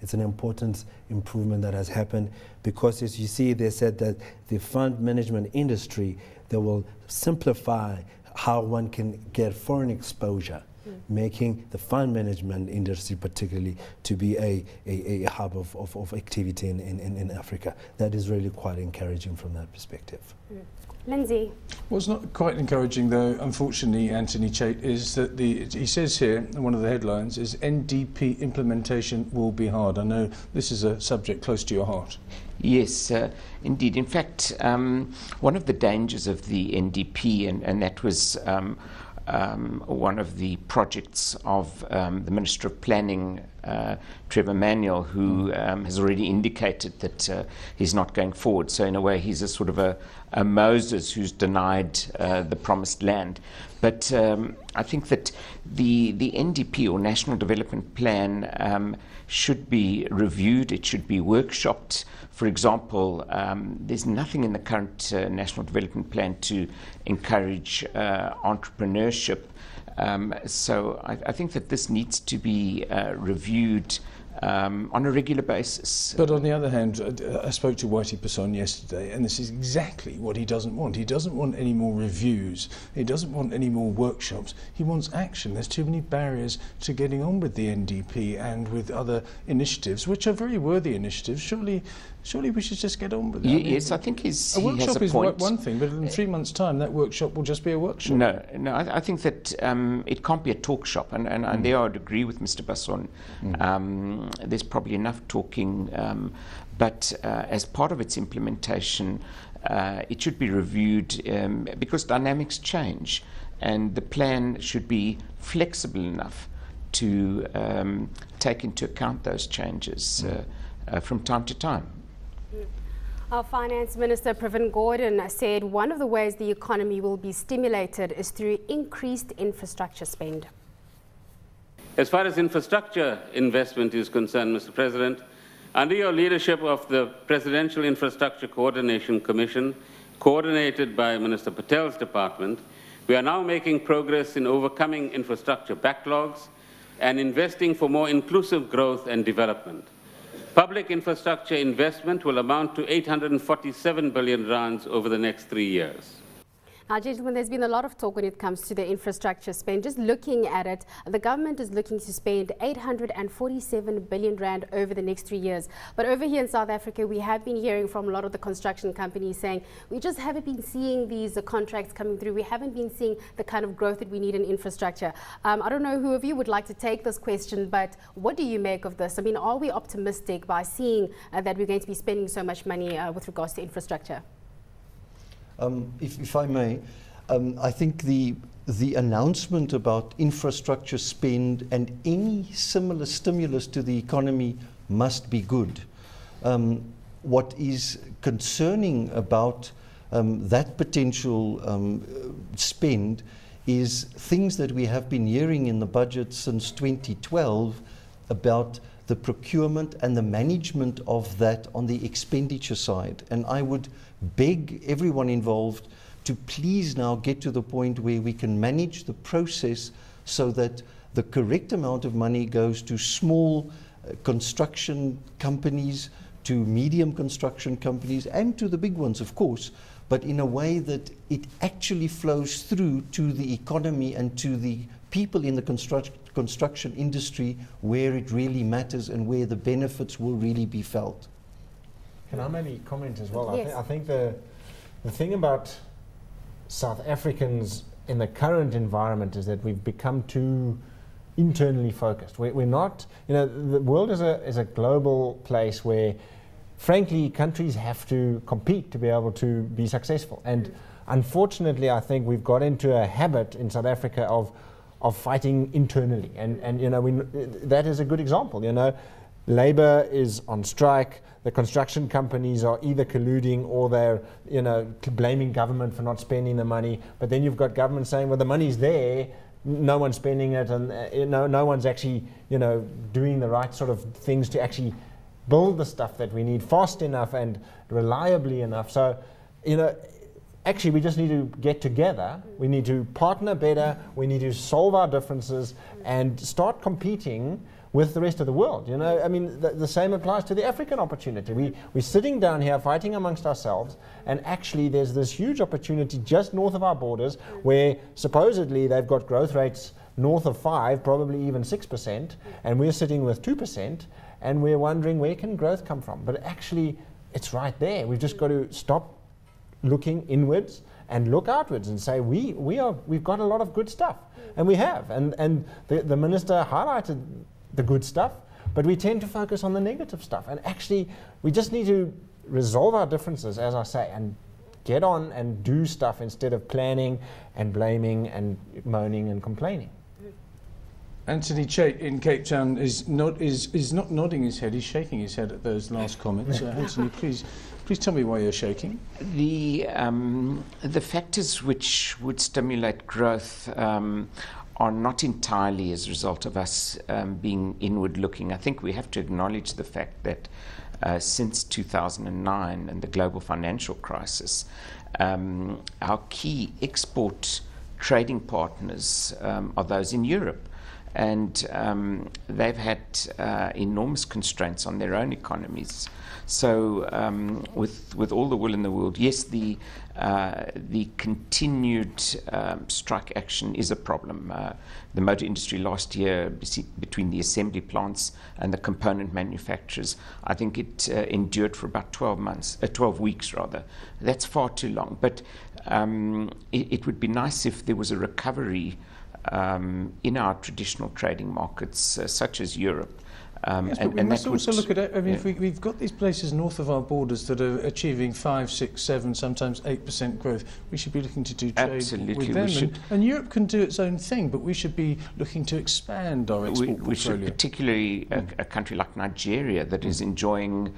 it's an important improvement that has happened, because as you see, they said that the fund management industry, they will simplify how one can get foreign exposure, making the fund management industry particularly to be a hub of activity in Africa. That is really quite encouraging from that perspective. Lindsay. What's not quite encouraging, though, unfortunately, Anthony Chait, is that he says here, one of the headlines is NDP implementation will be hard. I know this is a subject close to your heart. Yes, indeed. In fact, one of the dangers of the NDP, and that was one of the projects of the Minister of Planning, Trevor Manuel, who has already indicated that he's not going forward. So in a way, he's a sort of a Moses who's denied the promised land. But I think that the NDP, or National Development Plan, should be reviewed. It should be workshopped. For example, there's nothing in the current National Development Plan to encourage entrepreneurship. So I think that this needs to be reviewed on a regular basis. But on the other hand, I spoke to Whitey Passon yesterday, and this is exactly what he doesn't want. He doesn't want any more reviews. He doesn't want any more workshops. He wants action. There's too many barriers to getting on with the NDP and with other initiatives, which are very worthy initiatives. Surely we should just get on with it. Yes, I think he has a point. A workshop is one thing, but in 3 months' time, that workshop will just be a workshop. No, I think that it can't be a talk shop, and there I would agree with Mr. Basson. There's probably enough talking, but as part of its implementation, it should be reviewed because dynamics change, and the plan should be flexible enough to take into account those changes from time to time. Our Finance Minister Pravin Gordhan said one of the ways the economy will be stimulated is through increased infrastructure spend. As far as infrastructure investment is concerned, Mr. President, under your leadership of the Presidential Infrastructure Coordination Commission, coordinated by Minister Patel's department, we are now making progress in overcoming infrastructure backlogs and investing for more inclusive growth and development. Public infrastructure investment will amount to 847 billion rands over the next 3 years. Now, gentlemen, there's been a lot of talk when it comes to the infrastructure spend. Just looking at it, the government is looking to spend 847 billion rand over the next 3 years. But over here in South Africa, we have been hearing from a lot of the construction companies saying we just haven't been seeing these contracts coming through. We haven't been seeing the kind of growth that we need in infrastructure. I don't know who of you would like to take this question, but what do you make of this? I mean, are we optimistic by seeing that we're going to be spending so much money with regards to infrastructure? If I may, I think the announcement about infrastructure spend and any similar stimulus to the economy must be good. What is concerning about that potential spend is things that we have been hearing in the budget since 2012 about the procurement and the management of that on the expenditure side. And I would beg everyone involved to please now get to the point where we can manage the process so that the correct amount of money goes to small construction companies, to medium construction companies, and to the big ones, of course, but in a way that it actually flows through to the economy and to the people in the construction industry where it really matters and where the benefits will really be felt. Can I maybe comment as well? Yes. I think the thing about South Africans in the current environment is that we've become too internally focused. We're not, the world is a global place where, frankly, countries have to compete to be able to be successful. And unfortunately, I think we've got into a habit in South Africa of fighting internally. And that is a good example. Labour is on strike. The construction companies are either colluding or they're, blaming government for not spending the money. But then you've got government saying, well, the money's there, no one's spending it, and no one's actually, doing the right sort of things to actually build the stuff that we need fast enough and reliably enough. So, actually we just need to get together. We need to partner better. We need to solve our differences and start competing with the rest of the world. The same applies to the African opportunity. We're sitting down here fighting amongst ourselves, and actually there's this huge opportunity just north of our borders where supposedly they've got growth rates north of 5%, probably even 6%, and we're sitting with 2%, and we're wondering where can growth come from. But actually it's right there. We've just got to stop looking inwards and look outwards and say we've got a lot of good stuff, and we have. And the minister highlighted the good stuff, but we tend to focus on the negative stuff. And actually, we just need to resolve our differences, as I say, and get on and do stuff instead of planning and blaming and moaning and complaining. Anthony Chait in Cape Town is not nodding his head, he's shaking his head at those last comments. Anthony, please tell me why you're shaking. The factors which would stimulate growth are not entirely as a result of us being inward-looking. I think we have to acknowledge the fact that since 2009 and the global financial crisis, our key export trading partners are those in Europe. And they've had enormous constraints on their own economies. So with all the will in the world, yes, the continued strike action is a problem. The motor industry last year, between the assembly plants and the component manufacturers, I think it endured for about 12 weeks rather. That's far too long. But it would be nice if there was a recovery in our traditional trading markets, such as Europe. Yes, but we must also look at it. I mean, if we've got these places north of our borders that are achieving 5, 6, 7, sometimes 8% growth, we should be looking to do trade with them. And Europe can do its own thing, but we should be looking to expand our export portfolio. We should, particularly a country like Nigeria that is enjoying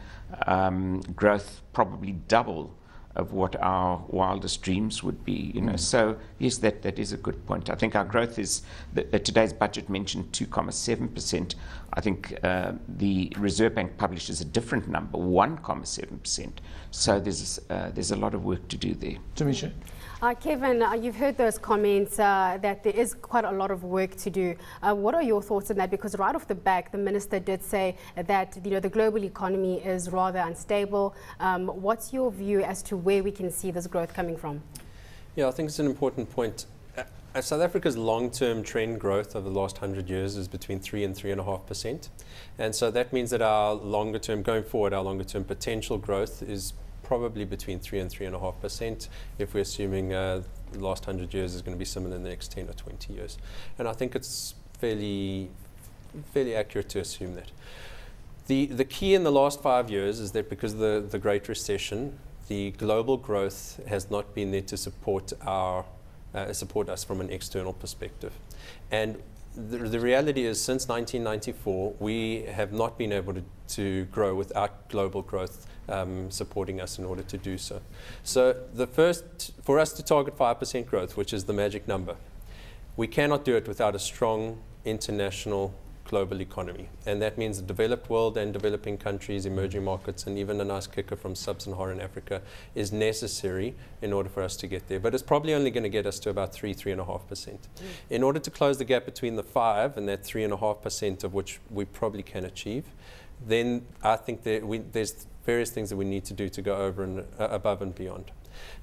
growth probably double of what our wildest dreams would be, So yes, that is a good point. I think our growth is today's budget mentioned 2.7%. I think the Reserve Bank publishes a different number, 1.7%. So there's a lot of work to do there. Tamisha? Kevin, you've heard those comments that there is quite a lot of work to do. What are your thoughts on that? Because right off the back, the minister did say that the global economy is rather unstable. What's your view as to where we can see this growth coming from? Yeah, I think it's an important point. South Africa's long-term trend growth over the last 100 years is between 3 and 3.5%. And so that means that our longer-term, going forward, our longer-term potential growth is probably between 3 and 3.5% if we're assuming the last 100 years is going to be similar in the next 10 or 20 years. And I think it's fairly accurate to assume that. The key in the last 5 years is that because of the Great Recession, the global growth has not been there to support our support us from an external perspective. And the reality is, since 1994, we have not been able to grow without global growth supporting us in order to do so. So for us to target 5% growth, which is the magic number, we cannot do it without a strong international global economy. And that means the developed world and developing countries, emerging markets, and even a nice kicker from sub-Saharan Africa is necessary in order for us to get there. But it's probably only going to get us to about 3.5%. In order to close the gap between the 5 and that 3.5%, of which we probably can achieve, then I think there's various things that we need to do to go over and above and beyond.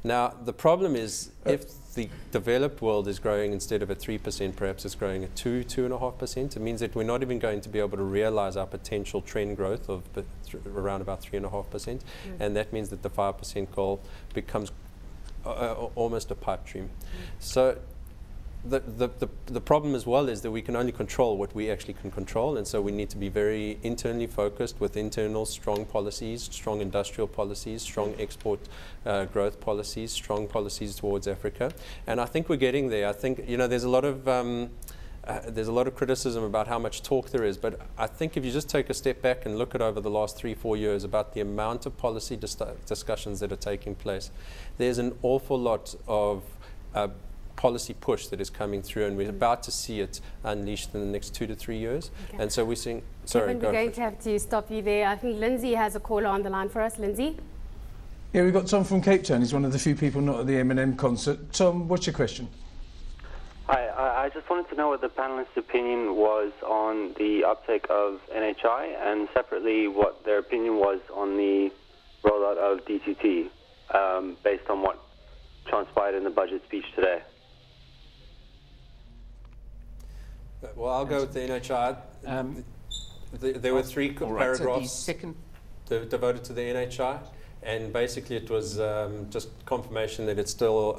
Now, the problem is, if the developed world is growing instead of at 3%, perhaps it's growing at 2.5%. It means that we're not even going to be able to realize our potential trend growth of around about 3.5%. And that means that the 5% goal becomes almost a pipe dream. So the problem as well is that we can only control what we actually can control, and so we need to be very internally focused with internal strong policies, strong industrial policies, strong export growth policies, strong policies towards Africa. And I think we're getting there. I think there's a lot of criticism about how much talk there is, but I think if you just take a step back and look at over the last 3-4 years about the amount of policy discussions that are taking place, there's an awful lot of policy push that is coming through, and we're about to see it unleashed in the next 2 to 3 years. Okay. And so we're seeing... Sorry, Kevin, we're going to have to stop you there. I think Lindsay has a caller on the line for us. Lindsay? Yeah, we've got Tom from Cape Town. He's one of the few people not at the M&M concert. Tom, what's your question? Hi, I just wanted to know what the panelists' opinion was on the uptake of NHI, and separately what their opinion was on the rollout of DTT, based on what transpired in the budget speech today. Well, I'll go with the NHI. There were 3 paragraphs devoted to the NHI, and basically it was just confirmation that it's still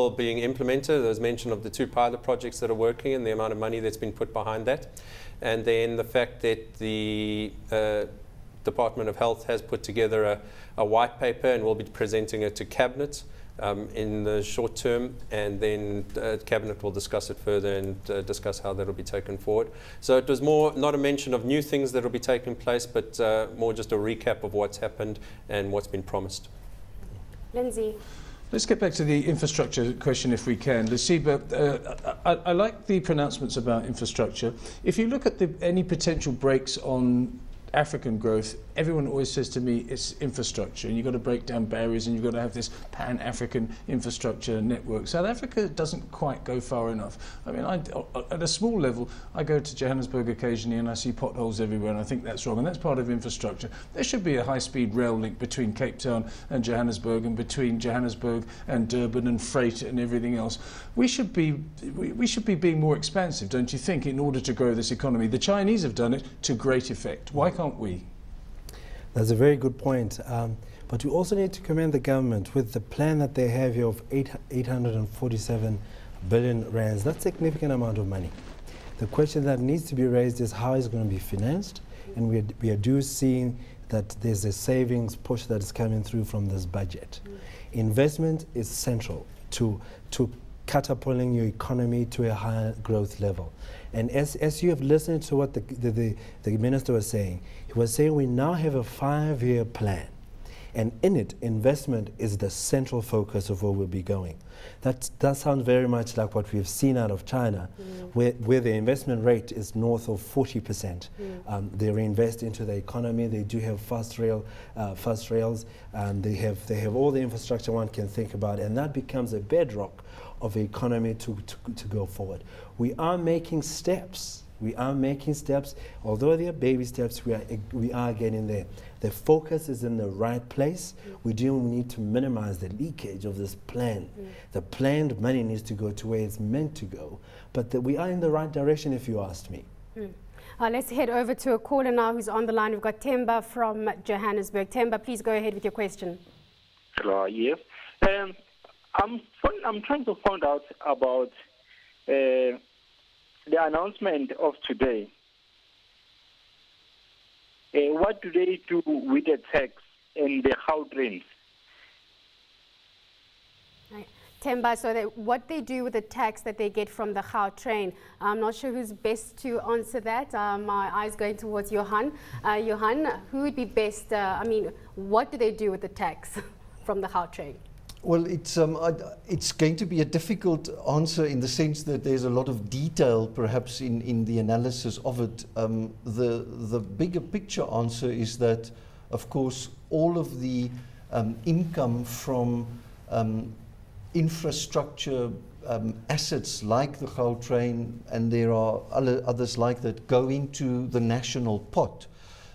being implemented. There was mention of the 2 pilot projects that are working and the amount of money that's been put behind that, and then the fact that the Department of Health has put together a white paper and will be presenting it to Cabinet in the short term, and then Cabinet will discuss it further and discuss how that will be taken forward. So it was more not a mention of new things that will be taking place, but more just a recap of what's happened and what's been promised. Lindsay. Let's get back to the infrastructure question if we can. Lesiba, I like the pronouncements about infrastructure. If you look at any potential breaks on African growth, everyone always says to me it's infrastructure, and you've got to break down barriers, and you've got to have this pan-African infrastructure network. South Africa doesn't quite go far enough. I mean, at a small level, I go to Johannesburg occasionally and I see potholes everywhere, and I think that's wrong, and that's part of infrastructure. There should be a high-speed rail link between Cape Town and Johannesburg, and between Johannesburg and Durban, and freight and everything else. We should be being more expansive, don't you think, in order to grow this economy? The Chinese have done it to great effect. Why can't we? That's a very good point. But we also need to commend the government with the plan that they have here of 847 billion rands. That's a significant amount of money. The question that needs to be raised is how is it going to be financed? And we are seeing that there's a savings push that is coming through from this budget. Investment is central to catapulting your economy to a higher growth level. And as you have listened to what the minister was saying, he was saying we now have a 5-year plan. And in it, investment is the central focus of where we'll be going. That sounds very much like what we've seen out of China, where the investment rate is north of 40%. They reinvest into the economy. They do have fast rails. They have all the infrastructure one can think about, and that becomes a bedrock of the economy to go forward. We are making steps. Although they are baby steps, we are getting there. The focus is in the right place. We do need to minimize the leakage of this plan. The planned money needs to go to where it's meant to go, but we are in the right direction, if you asked me. Let's head over to a caller now who's on the line. We've got Temba from Johannesburg. Temba, please go ahead with your question. Hello, yes. I'm trying to find out about the announcement of today. What do they do with the tax and the how trains? Themba, so what they do with the tax that they get from the Gautrain, I'm not sure who's best to answer that. My eyes going towards Johan. Johan, who would be best? What do they do with the tax from the Gautrain? Well, it's going to be a difficult answer in the sense that there's a lot of detail perhaps in the analysis of it. The bigger picture answer is that, of course, all of the income from infrastructure assets like the Gautrain, and there are others like that, go into the national pot.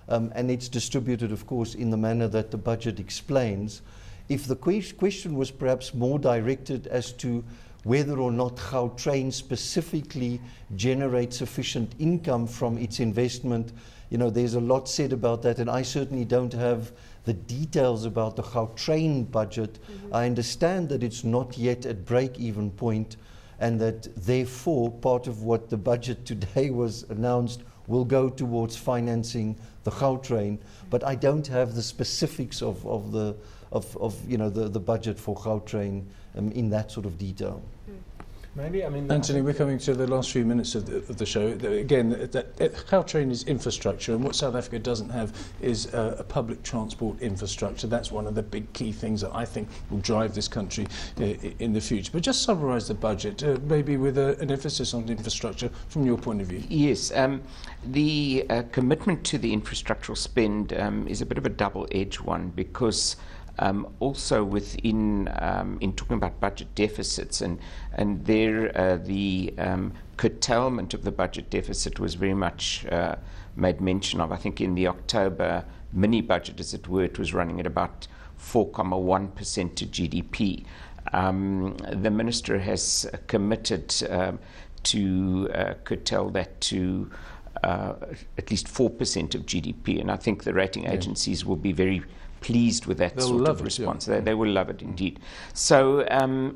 And it's distributed, of course, in the manner that the budget explains. If the question was perhaps more directed as to whether or not Gautrain specifically generates sufficient income from its investment, there's a lot said about that, and I certainly don't have the details about the Gautrain budget. I understand that it's not yet at break-even point, and that therefore part of what the budget today was announced will go towards financing the Gautrain, but I don't have the specifics of the budget for Gautrain in that sort of detail. Maybe, Anthony, we're coming to the last few minutes of the show. Again, Gautrain is infrastructure, and what South Africa doesn't have is a public transport infrastructure. That's one of the big key things that I think will drive this country in the future. But just summarise the budget, maybe with an emphasis on infrastructure from your point of view. Yes, the commitment to the infrastructural spend is a bit of a double-edged one, because also within, in talking about budget deficits, and there the curtailment of the budget deficit was very much made mention of. I think in the October mini budget, as it were, it was running at about 4.1% to GDP. The Minister has committed to curtail that to at least 4% of GDP, and I think the rating agencies will be very pleased with that sort of response. They will love it indeed. So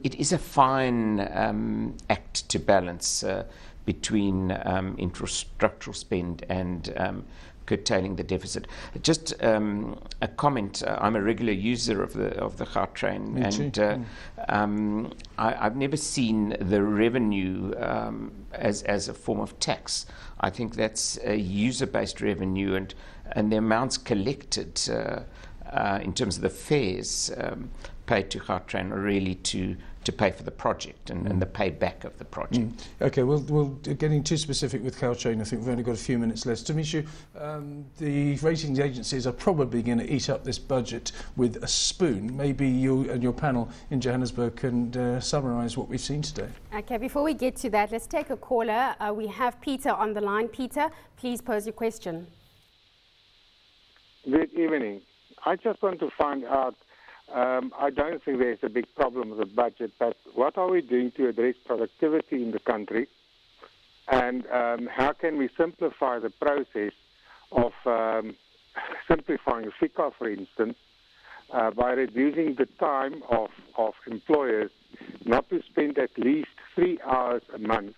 it is a fine act to balance between infrastructural spend and curtailing the deficit. Just a comment. I'm a regular user of the Gautrain, and I've never seen the revenue as a form of tax. I think that's a user-based revenue, and the amounts collected in terms of the fares paid to Gautrain are really to pay for the project and the payback of the project. Okay, we're getting too specific with Gautrain. I think we've only got a few minutes left. Tamishu, the ratings agencies are probably going to eat up this budget with a spoon. Maybe you and your panel in Johannesburg can summarise what we've seen today. Okay, before we get to that, let's take a caller. We have Peter on the line. Peter, please pose your question. Good evening. I just want to find out, I don't think there's a big problem with the budget, but what are we doing to address productivity in the country? And how can we simplify the process of simplifying FICA, for instance, by reducing the time of employers not to spend at least 3 hours a month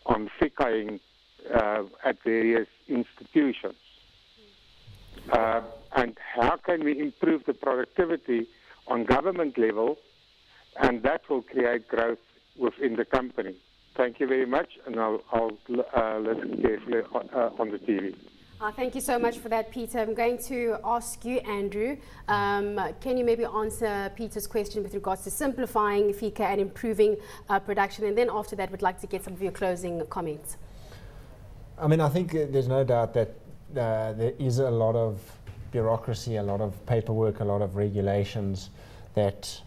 on FICAing at various institutions? And how can we improve the productivity on government level, and that will create growth within the company? Thank you very much, and I'll listen carefully on the TV. Thank you so much for that, Peter. I'm going to ask you, Andrew, can you maybe answer Peter's question with regards to simplifying FICA and improving production? And then after that, we'd like to get some of your closing comments. I think there's no doubt that there is a lot of bureaucracy, a lot of paperwork, a lot of regulations that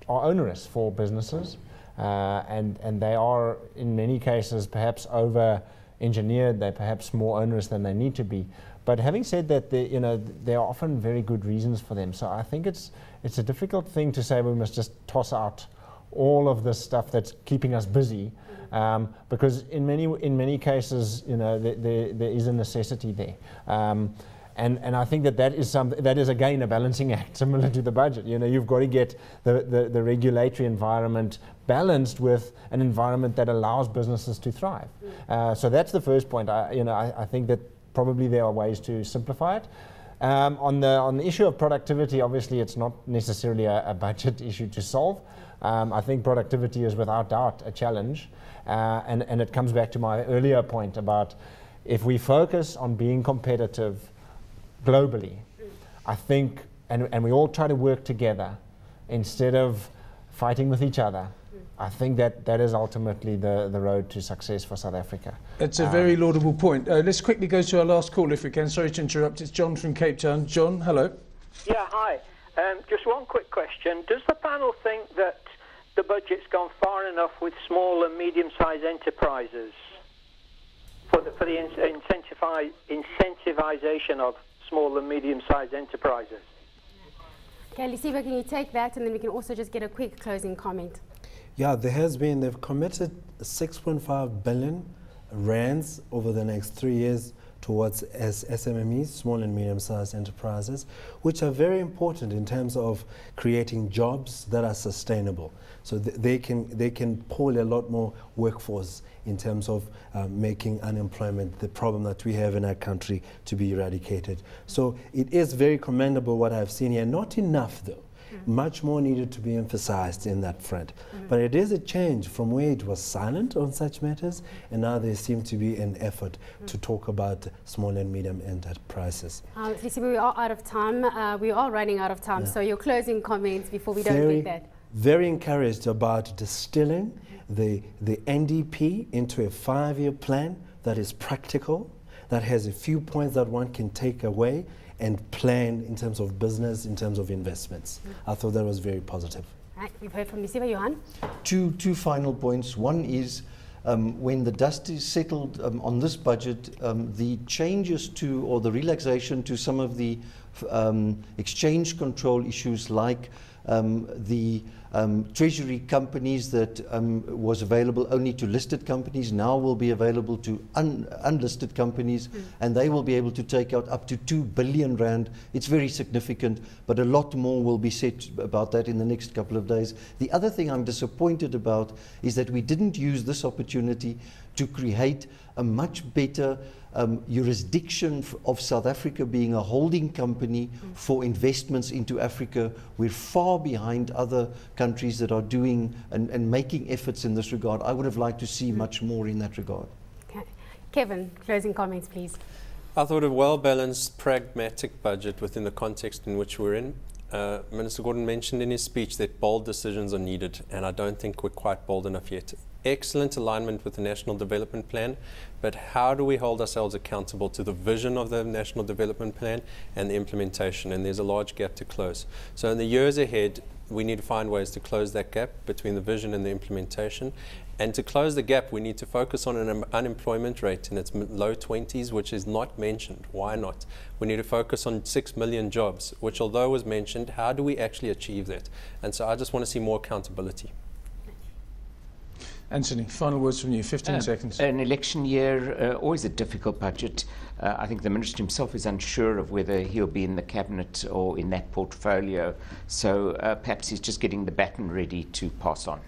are onerous for businesses, and they are in many cases perhaps over-engineered. They're perhaps more onerous than they need to be. But having said that, there are often very good reasons for them. So I think it's a difficult thing to say we must just toss out all of this stuff that's keeping us busy, because in many cases, there is a necessity there. And I think that is again a balancing act, similar to the budget. You've got to get the regulatory environment balanced with an environment that allows businesses to thrive. So that's the first point. I think that probably there are ways to simplify it. On the issue of productivity, obviously it's not necessarily a budget issue to solve. I think productivity is without doubt a challenge, and it comes back to my earlier point about if we focus on being competitive globally, I think, and we all try to work together instead of fighting with each other, I think that is ultimately the road to success for South Africa. It's a very laudable point. Let's quickly go to our last call if we can. Sorry to interrupt. It's John from Cape Town. John, hello. Yeah, hi. Just one quick question. Does the panel think that the budget's gone far enough with small and medium-sized enterprises for the incentivization of small and medium-sized enterprises? Okay, Lisiba, can you take that, and then we can also just get a quick closing comment. Yeah, they've committed 6.5 billion rands over the next 3 years towards SMMEs, small and medium-sized enterprises, which are very important in terms of creating jobs that are sustainable. So they can pull a lot more workforce in terms of making unemployment, the problem that we have in our country, to be eradicated. So it is very commendable what I've seen here. Not enough, though. Much more needed to be emphasized in that front. But it is a change from where it was silent on such matters, and now there seems to be an effort to talk about small and medium enterprises. Lisiba, we are out of time. We are running out of time, so your closing comments before we don't get that. Very encouraged about distilling the NDP into a 5-year plan that is practical, that has a few points that one can take away and plan in terms of business, in terms of investments. I thought that was very positive. Right, we've heard from Lisiba. Johan? Two final points. One is when the dust is settled on this budget, the changes to or the relaxation to some of the exchange control issues like the treasury companies that was available only to listed companies now will be available to unlisted companies, and they will be able to take out up to 2 billion rand. It's very significant, but a lot more will be said about that in the next couple of days. The other thing I'm disappointed about is that we didn't use this opportunity to create a much better jurisdiction of South Africa being a holding company for investments into Africa. We're far behind other countries that are doing and making efforts in this regard. I would have liked to see much more in that regard. Okay. Kevin, closing comments, please. I thought a well-balanced, pragmatic budget within the context in which we're in. Minister Gordhan mentioned in his speech that bold decisions are needed, and I don't think we're quite bold enough yet. Excellent alignment with the National Development Plan, but how do we hold ourselves accountable to the vision of the National Development Plan and the implementation? And there's a large gap to close. So in the years ahead, we need to find ways to close that gap between the vision and the implementation. And to close the gap, we need to focus on an unemployment rate in its low 20s, which is not mentioned. Why not? We need to focus on 6 million jobs, which although was mentioned, how do we actually achieve that? And so I just want to see more accountability. Anthony, final words from you, 15 seconds. An election year, always a difficult budget. I think the Minister himself is unsure of whether he'll be in the Cabinet or in that portfolio. So perhaps he's just getting the baton ready to pass on.